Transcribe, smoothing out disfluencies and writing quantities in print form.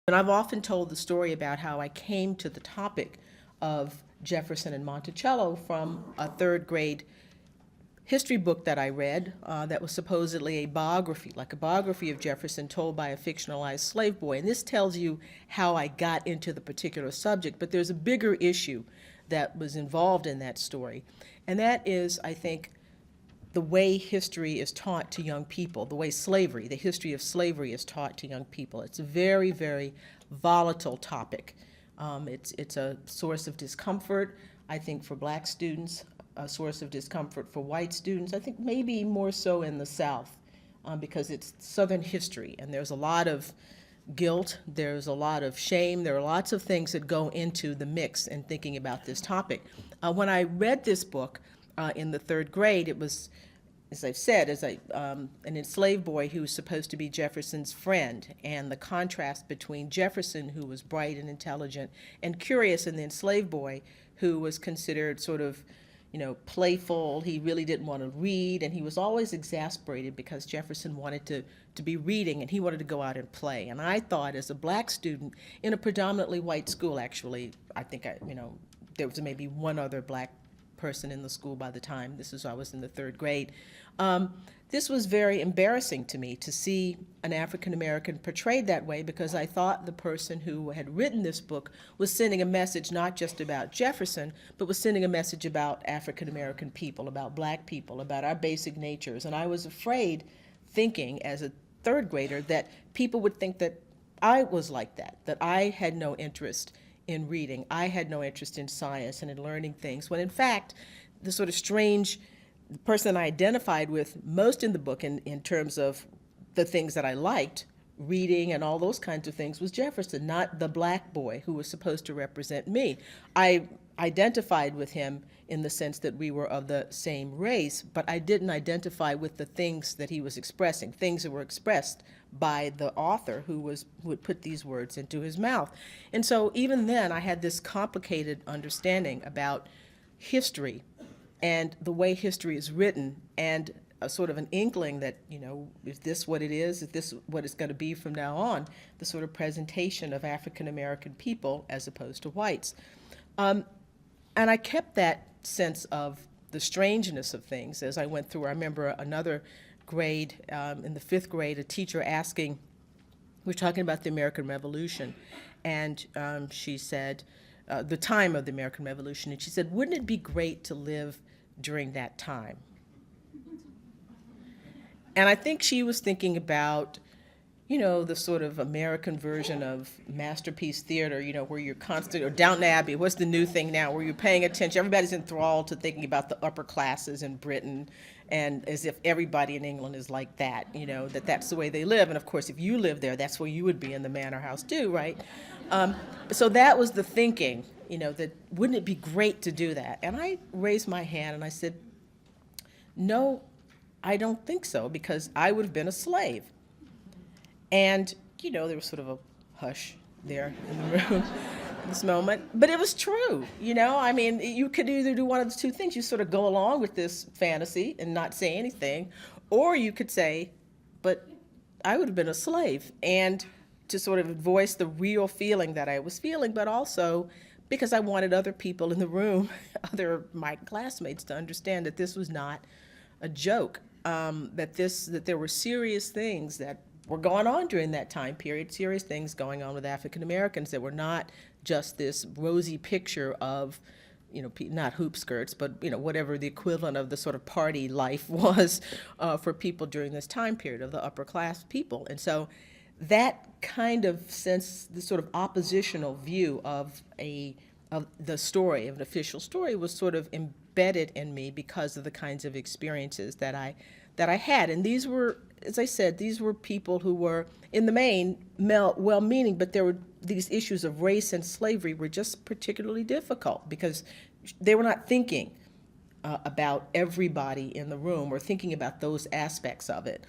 And I've often told the story about how I came to the topic of Jefferson and Monticello from a third grade history book that I read that was supposedly a biography, like a biography of Jefferson told by a fictionalized slave boy. And this tells you how I got into the particular subject, but there's a bigger issue that was involved in that story. And that is, I think, the way history is taught to young people, the way slavery, the history of slavery is taught to young people. It's a very, very volatile topic. It's a source of discomfort, I think, for black students, a source of discomfort for white students, I think maybe more so in the South, because it's Southern history, and there's a lot of guilt, there's a lot of shame, there are lots of things that go into the mix in thinking about this topic. When I read this book in the third grade, it was, as I've said, an enslaved boy who was supposed to be Jefferson's friend, and the contrast between Jefferson, who was bright and intelligent and curious, and the enslaved boy who was considered sort of, playful. He really didn't want to read, and he was always exasperated because Jefferson wanted to be reading and he wanted to go out and play. And I thought, as a black student in a predominantly white school, actually, I think there was maybe one other black person in the school by the time I was in the third grade. This was very embarrassing to me to see an African American portrayed that way, because I thought the person who had written this book was sending a message not just about Jefferson, but was sending a message about African American people, about black people, about our basic natures. And I was afraid, thinking as a third grader, that people would think that I was like that I had no interest in reading, I had no interest in science and in learning things, when in fact, the sort of strange person I identified with most in the book in terms of the things that I liked, reading and all those kinds of things, was Jefferson, not the black boy who was supposed to represent me. I identified with him in the sense that we were of the same race, but I didn't identify with the things that he was expressing, things that were expressed by the author who would put these words into his mouth. And so even then I had this complicated understanding about history and the way history is written, and a sort of an inkling that, is this what it is? Is this what it's going to be from now on? The sort of presentation of African American people as opposed to whites. And I kept that sense of the strangeness of things as I went through. I remember another grade, in the fifth grade, a teacher asking, we're talking about the American Revolution, and she said, the time of the American Revolution, and she said, wouldn't it be great to live during that time? And I think she was thinking about, the sort of American version of masterpiece theater, where you're constant, or Downton Abbey, what's the new thing now, where you're paying attention, everybody's enthralled to thinking about the upper classes in Britain, and as if everybody in England is like that, that's the way they live. And of course, if you live there, that's where you would be in the manor house too, right? So that was the thinking, that wouldn't it be great to do that? And I raised my hand and I said, no, I don't think so, because I would have been a slave. And, there was sort of a hush there in the room at this moment. But it was true, I mean, you could either do one of the two things. You sort of go along with this fantasy and not say anything, or you could say, but I would have been a slave. And to sort of voice the real feeling that I was feeling, but also because I wanted other people in the room, my classmates, to understand that this was not a joke, that there were serious things that were going on during that time period, serious things going on with African Americans that were not just this rosy picture of, not hoop skirts, but, whatever the equivalent of the sort of party life was for people during this time period of the upper class people. And so that kind of sense, the sort of oppositional view of the story, of an official story, was sort of embedded in me because of the kinds of experiences that I had. And these were, as I said, these were people who were, in the main, well-meaning, but there were these issues of race and slavery were just particularly difficult because they were not thinking about everybody in the room or thinking about those aspects of it.